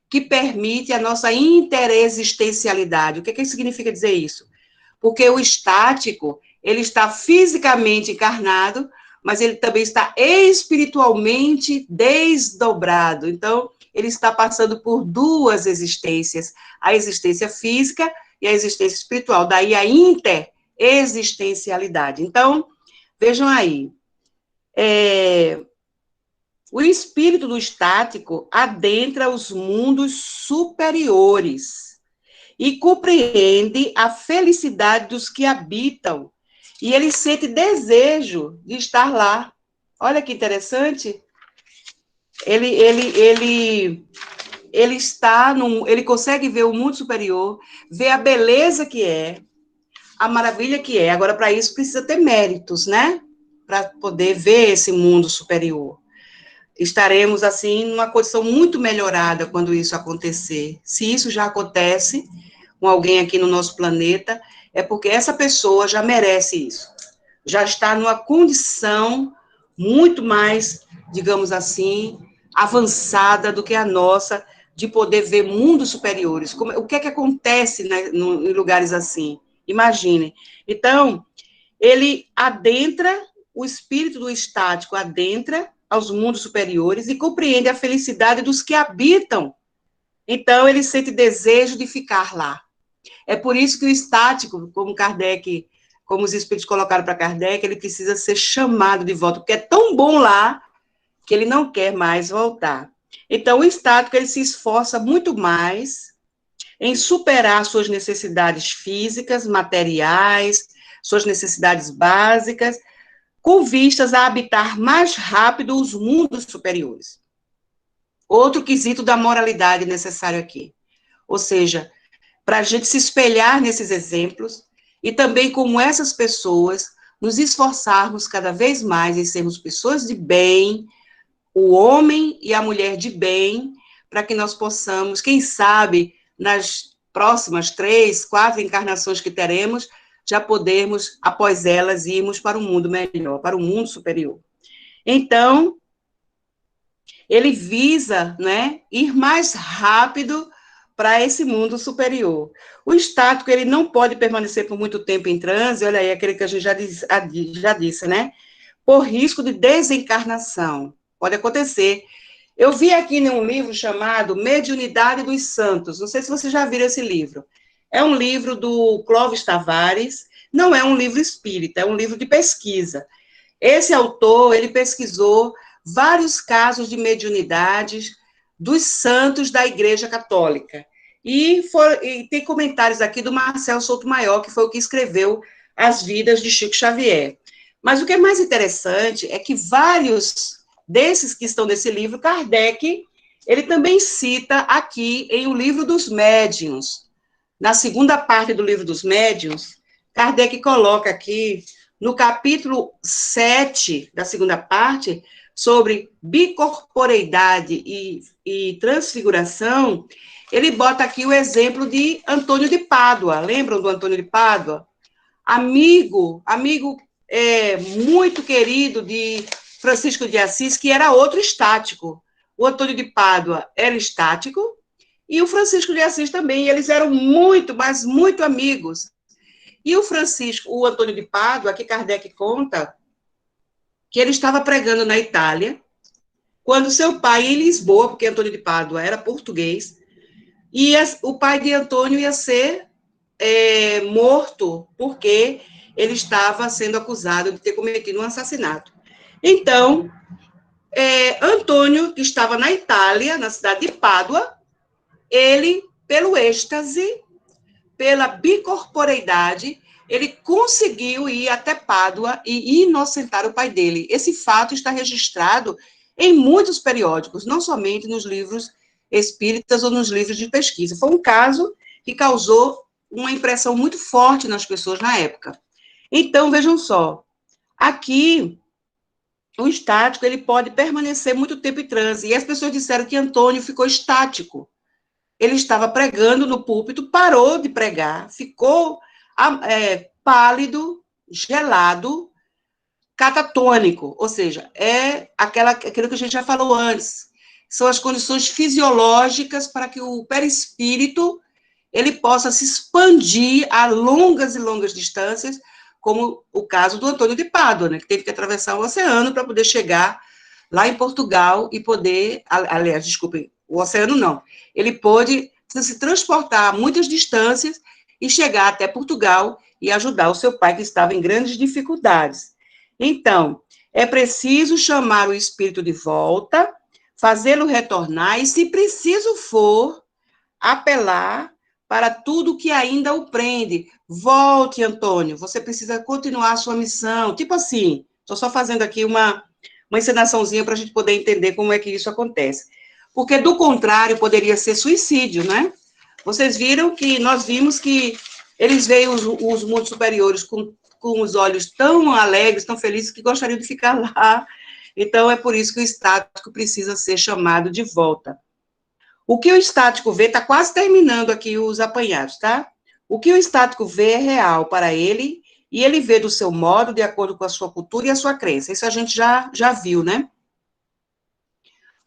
A: que permite a nossa interexistencialidade. O que significa dizer isso? Porque o estático, ele está fisicamente encarnado, mas ele também está espiritualmente desdobrado. Então, ele está passando por duas existências, a existência física e a existência espiritual, daí a interexistencialidade. Então, vejam aí, o espírito do estático adentra os mundos superiores e compreende a felicidade dos que habitam, e ele sente desejo de estar lá. Olha que interessante. Ele está ele consegue ver o mundo superior, ver a beleza que é, a maravilha que é. Agora, para isso, precisa ter méritos, né? Para poder ver esse mundo superior. Estaremos, assim, numa condição muito melhorada quando isso acontecer. Se isso já acontece com alguém aqui no nosso planeta, é porque essa pessoa já merece isso. Já está numa condição muito mais, digamos assim, avançada do que a nossa, de poder ver mundos superiores. O que é que acontece, né, em lugares assim? Imaginem. Então, ele adentra, o espírito do estático adentra aos mundos superiores e compreende a felicidade dos que habitam. Então, ele sente desejo de ficar lá. É por isso que o estático, como os espíritos colocaram para Kardec, ele precisa ser chamado de volta, porque é tão bom lá que ele não quer mais voltar. Então, o estático, ele se esforça muito mais em superar suas necessidades físicas, materiais, suas necessidades básicas, com vistas a habitar mais rápido os mundos superiores. Outro quesito da moralidade necessário aqui. Ou seja, para a gente se espelhar nesses exemplos e também, como essas pessoas, nos esforçarmos cada vez mais em sermos pessoas de bem, o homem e a mulher de bem, para que nós possamos, quem sabe, nas próximas 3, 4 encarnações que teremos, já podermos, após elas, irmos para um mundo melhor, para um mundo superior. Então, ele visa, né, ir mais rápido para esse mundo superior. O estático, ele não pode permanecer por muito tempo em transe, olha aí, aquele que a gente já disse, né, por risco de desencarnação. Pode acontecer. Eu vi aqui em um livro chamado Mediunidade dos Santos, não sei se vocês já viram esse livro. É um livro do Clóvis Tavares, não é um livro espírita, é um livro de pesquisa. Esse autor, ele pesquisou vários casos de mediunidades dos santos da Igreja Católica. E tem comentários aqui do Marcel Souto-Maior, que foi o que escreveu As Vidas de Chico Xavier. Mas o que é mais interessante é que vários desses que estão nesse livro, Kardec, ele também cita aqui em O Livro dos Médiuns. Na segunda parte do Livro dos Médiuns, Kardec coloca aqui, no capítulo 7 da segunda parte, sobre bicorporeidade e transfiguração, ele bota aqui o exemplo de Antônio de Pádua. Lembram do Antônio de Pádua? Amigo muito querido de Francisco de Assis, que era outro estático. O Antônio de Pádua era estático, E o Francisco de Assis também, eles eram muito, mas muito amigos. E o Francisco, o Antônio de Pádua, que Kardec conta, que ele estava pregando na Itália, quando seu pai, em Lisboa, porque Antônio de Pádua era português, e o pai de Antônio ia ser morto, porque ele estava sendo acusado de ter cometido um assassinato. Então, Antônio, que estava na Itália, na cidade de Pádua, ele, pelo êxtase, pela bicorporeidade, ele conseguiu ir até Pádua e inocentar o pai dele. Esse fato está registrado em muitos periódicos, não somente nos livros espíritas ou nos livros de pesquisa. Foi um caso que causou uma impressão muito forte nas pessoas na época. Então, vejam só, aqui o estático ele pode permanecer muito tempo em transe, e as pessoas disseram que Antônio ficou estático. Ele estava pregando no púlpito, parou de pregar, ficou pálido, gelado, catatônico, ou seja, aquilo que a gente já falou antes, são as condições fisiológicas para que o perispírito ele possa se expandir a longas e longas distâncias, como o caso do Antônio de Pádua, né, que teve que atravessar o oceano para poder chegar lá em Portugal e poder, aliás, desculpem, o oceano não, ele pôde se transportar a muitas distâncias e chegar até Portugal e ajudar o seu pai, que estava em grandes dificuldades. Então, é preciso chamar o espírito de volta, fazê-lo retornar e, se preciso for, apelar para tudo que ainda o prende. Volte, Antônio, você precisa continuar a sua missão. Tipo assim, estou só fazendo aqui uma encenaçãozinha para a gente poder entender como é que isso acontece. Porque, do contrário, poderia ser suicídio, né? Vocês viram que nós vimos que eles veem os mundos superiores com os olhos tão alegres, tão felizes, que gostariam de ficar lá. Então, é por isso que o estático precisa ser chamado de volta. O que o estático vê, está quase terminando aqui os apanhados, tá? O que o estático vê é real para ele, e ele vê do seu modo, de acordo com a sua cultura e a sua crença. Isso a gente já viu, né?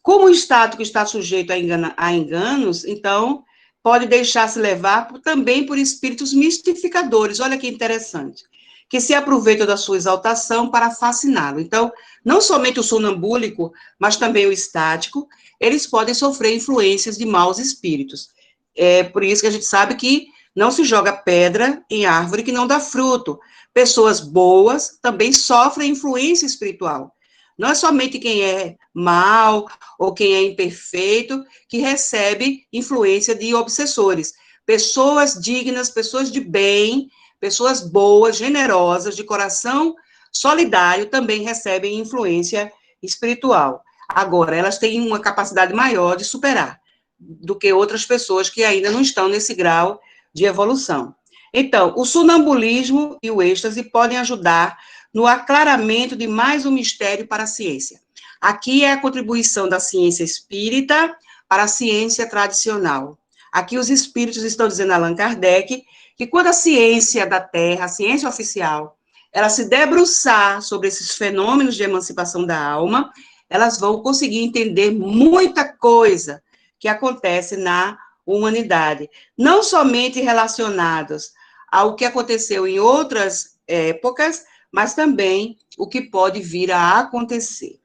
A: Como o estático está sujeito a enganos, então, pode deixar-se levar também por espíritos mistificadores. Olha que interessante. Que se aproveitam da sua exaltação para fasciná-lo. Então, não somente o sonambúlico, mas também o estático, eles podem sofrer influências de maus espíritos. É por isso que a gente sabe que não se joga pedra em árvore que não dá fruto. Pessoas boas também sofrem influência espiritual. Não é somente quem é mal ou quem é imperfeito que recebe influência de obsessores. Pessoas dignas, pessoas de bem, pessoas boas, generosas, de coração solidário, também recebem influência espiritual. Agora, elas têm uma capacidade maior de superar do que outras pessoas que ainda não estão nesse grau de evolução. Então, o sonambulismo e o êxtase podem ajudar no aclaramento de mais um mistério para a ciência. Aqui é a contribuição da ciência espírita para a ciência tradicional. Aqui os espíritos estão dizendo a Allan Kardec que quando a ciência da Terra, a ciência oficial, ela se debruçar sobre esses fenômenos de emancipação da alma, elas vão conseguir entender muita coisa que acontece na humanidade, não somente relacionados ao que aconteceu em outras épocas, mas também o que pode vir a acontecer.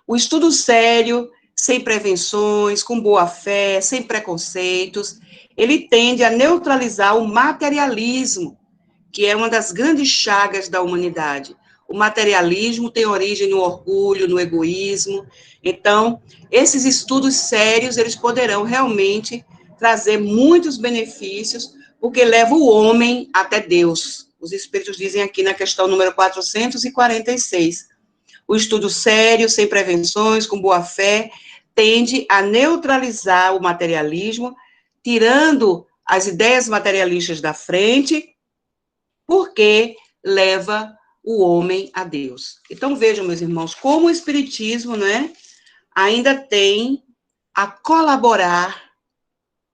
A: O estudo sério, sem prevenções, com boa fé, sem preconceitos, ele tende a neutralizar o materialismo, que é uma das grandes chagas da humanidade. O materialismo tem origem no orgulho, no egoísmo. Então, esses estudos sérios, eles poderão realmente trazer muitos benefícios, porque leva o homem até Deus. Os espíritos dizem aqui na questão número 446. O estudo sério, sem prevenções, com boa fé, tende a neutralizar o materialismo, tirando as ideias materialistas da frente, porque leva o homem a Deus. Então, vejam, meus irmãos, como o Espiritismo, né, ainda tem a colaborar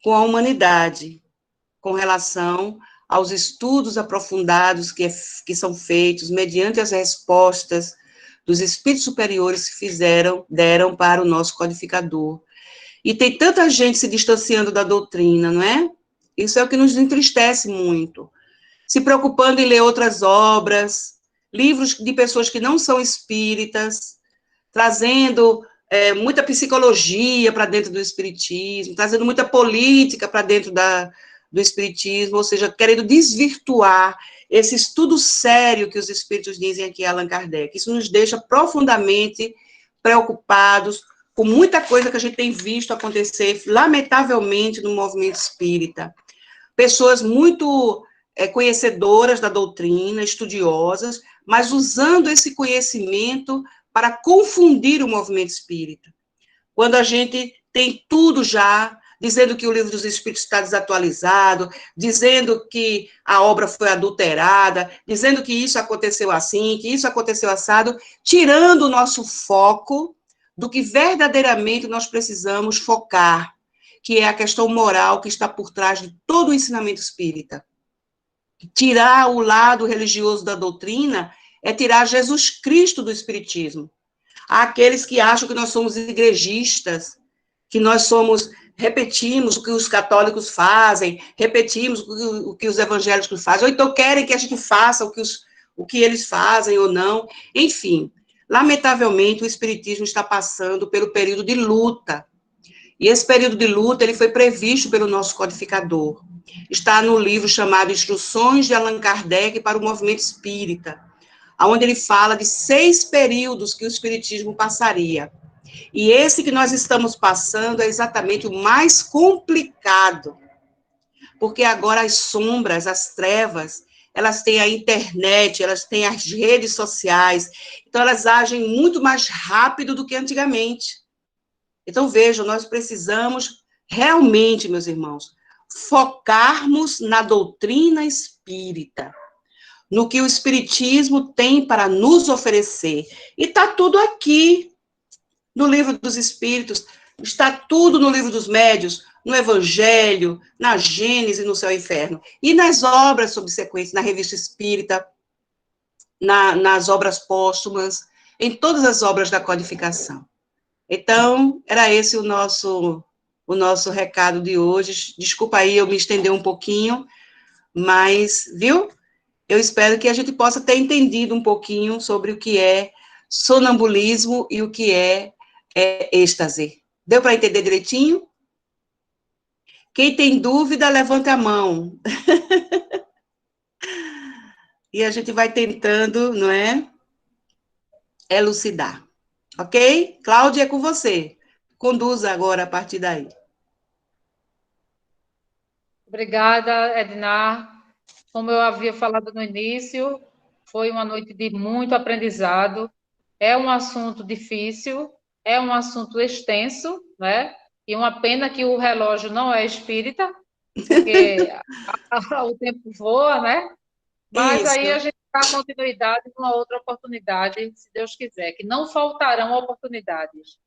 A: com a humanidade, com relação aos estudos aprofundados que são feitos mediante as respostas dos espíritos superiores que deram para o nosso codificador. E tem tanta gente se distanciando da doutrina, não é? Isso é o que nos entristece muito. Se preocupando em ler outras obras, livros de pessoas que não são espíritas, trazendo muita psicologia para dentro do espiritismo, trazendo muita política para dentro do espiritismo, ou seja, querendo desvirtuar esse estudo sério que os espíritos dizem aqui a Allan Kardec. Isso nos deixa profundamente preocupados com muita coisa que a gente tem visto acontecer, lamentavelmente, no movimento espírita. Pessoas muito conhecedoras da doutrina, estudiosas, mas usando esse conhecimento para confundir o movimento espírita. Quando a gente tem tudo já, dizendo que o Livro dos Espíritos está desatualizado, dizendo que a obra foi adulterada, dizendo que isso aconteceu assim, que isso aconteceu assado, tirando o nosso foco do que verdadeiramente nós precisamos focar, que é a questão moral que está por trás de todo o ensinamento espírita. Tirar o lado religioso da doutrina é tirar Jesus Cristo do espiritismo. Há aqueles que acham que nós somos igrejistas, que nós repetimos o que os católicos fazem, repetimos o que os evangélicos fazem, ou então querem que a gente faça o que eles fazem ou não. Enfim, lamentavelmente, o espiritismo está passando pelo período de luta. E esse período de luta, ele foi previsto pelo nosso codificador. Está no livro chamado Instruções de Allan Kardec para o Movimento Espírita, onde ele fala de 6 períodos que o espiritismo passaria. E esse que nós estamos passando é exatamente o mais complicado, porque agora as sombras, as trevas, elas têm a internet, elas têm as redes sociais, então elas agem muito mais rápido do que antigamente. Então, vejam, nós precisamos realmente, meus irmãos, focarmos na doutrina espírita, no que o espiritismo tem para nos oferecer. E está tudo aqui no Livro dos Espíritos, está tudo no Livro dos Médiuns, no Evangelho, na Gênese, no Céu e Inferno, e nas obras subsequentes, na Revista Espírita, nas obras póstumas, em todas as obras da codificação. Então, era esse o nosso recado de hoje. Desculpa aí eu me estender um pouquinho, mas, viu? Eu espero que a gente possa ter entendido um pouquinho sobre o que é sonambulismo e o que é êxtase. Deu para entender direitinho? Quem tem dúvida, levanta a mão. E a gente vai tentando, não é? Elucidar. Ok? Cláudia, é com você. Conduza agora a partir daí.
C: Obrigada, Ednar. Como eu havia falado no início, foi uma noite de muito aprendizado. É um assunto difícil, é um assunto extenso, né? E uma pena que o relógio não é espírita, porque o tempo voa, né? Mas aí a
A: Isso.
C: gente dá continuidade numa outra oportunidade, se Deus quiser, que não faltarão oportunidades.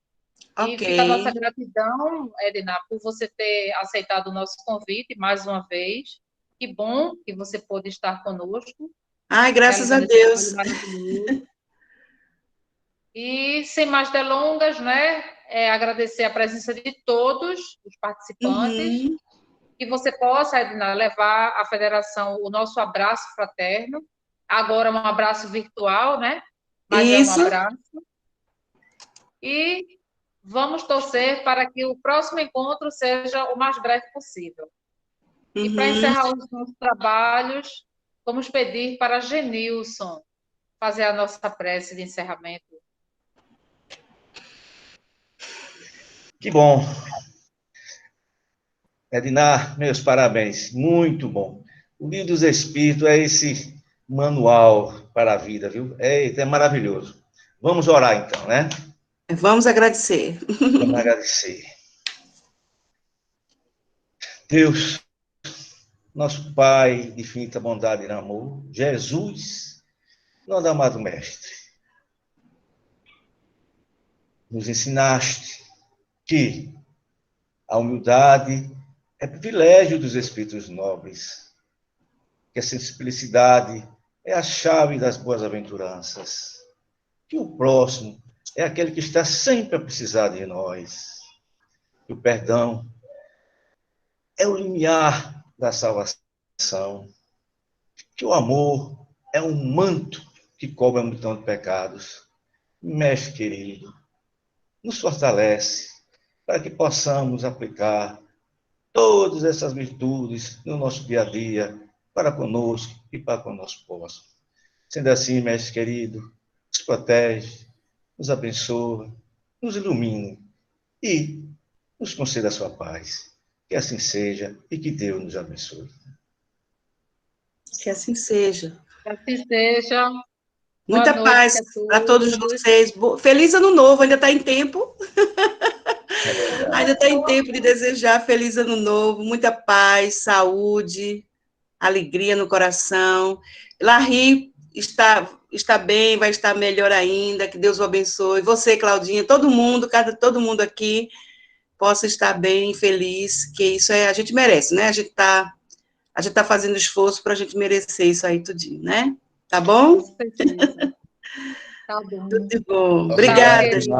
C: E
A: Ok.
C: fica a nossa gratidão, Edna, por você ter aceitado o nosso convite mais uma vez. Que bom que você pôde estar conosco,
A: Ai, graças a
C: realizando esse trabalho
A: Deus.
C: maravilhoso. E, sem mais delongas, né, agradecer a presença de todos os participantes,
A: Uhum.
C: que você possa, Edna, levar à Federação o nosso abraço fraterno, agora um abraço virtual, né, mas é um
A: Isso.
C: abraço. E vamos torcer para que o próximo encontro seja o mais breve possível. E para
A: Uhum.
C: encerrar os nossos trabalhos, vamos pedir para Genilson fazer a nossa prece de encerramento.
D: Que bom. Ednar, meus parabéns. Muito bom. O Livro dos Espíritos é esse manual para a vida, viu? É maravilhoso. Vamos orar então, né?
A: Vamos agradecer.
D: Vamos agradecer. Deus, nosso Pai de infinita bondade e amor, Jesus, nosso amado Mestre, nos ensinaste que a humildade é privilégio dos espíritos nobres, que a simplicidade é a chave das boas aventuranças, que o próximo é aquele que está sempre a precisar de nós. que o perdão é o limiar da salvação, que o amor é um manto que cobre a multidão de pecados. Mestre querido, nos fortalece para que possamos aplicar todas essas virtudes no nosso dia a dia, para conosco e para com o nosso próximo. Sendo assim, mestre querido, nos protege, nos abençoa, nos ilumine e nos conceda a sua paz. Que assim seja e que Deus nos abençoe.
A: Que assim seja.
C: Que assim seja.
A: Muita
C: Boa noite
A: paz
C: a
A: para todos
C: todos.
A: vocês. Feliz ano novo, ainda está em tempo.
D: É verdade.
A: Ainda está em tempo de desejar feliz ano novo, muita paz, saúde, alegria no coração. Larry está bem, vai estar melhor ainda, que Deus o abençoe. Você, Claudinha, todo mundo aqui possa estar bem, feliz, que isso a gente merece, né? A gente tá fazendo esforço para a gente merecer isso aí tudinho, né? Tá bom?
C: Com certeza. Tá bom.
A: Tudo de bom.
C: Tchau,
A: Obrigada,
C: querido.